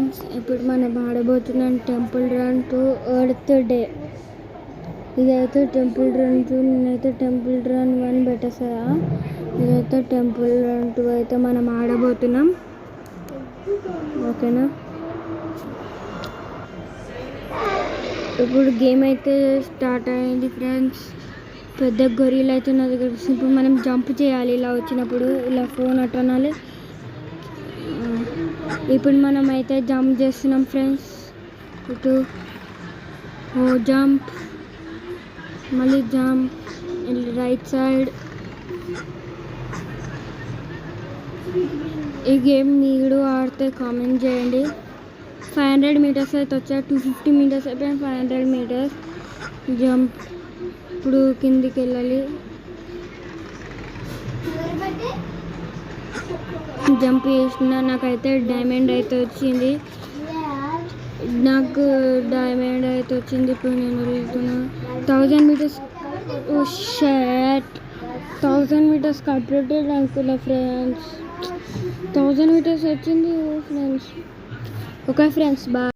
Friends, ఇప్పుడు మనం ఆడబోతున్నాం temple run to earth day. ఇదైతే టెంపుల్ రన్ 2, నేనైతే టెంపుల్ రన్ 1 పెట్టేసా. ఇదైతే టెంపుల్ రన్ 2 అయితే మనం ఆడబోతున్నాం. ఓకేనా, ఇప్పుడు గేమ్ అయితే స్టార్ట్ అయింది ఫ్రెండ్స్. పెద్ద గొర్రెలు అయితే నా దగ్గర. ఇప్పుడు మనం జంప్ చేయాలి. ఇలా వచ్చినప్పుడు ఇలా ఫోన్ అనాలి. ఇప్పుడు మనం అయితే జంప్ చేస్తున్నాం ఫ్రెండ్స్. ఇటు జంప్, మళ్ళీ జంప్, రైట్ సైడ్. ఈ గేమ్ మీరు ఆడితే కామెంట్ చేయండి. 500 మీటర్స్ అయితే వచ్చాయి. 250 మీటర్స్ అయిపోయింది. 500 మీటర్స్ జంప్. ఇప్పుడు కిందికి వెళ్ళాలి. జంప్ చేసిన నాకైతే డైమండ్ అయితే వచ్చింది. ఇప్పుడు నేను వెళ్తున్నా 1000 metres. Oh shit, 1000 metres completed అనుకున్నా ఫ్రెండ్స్. 1000 మీటర్స్ వచ్చింది ఫ్రెండ్స్. Okay friends, bye.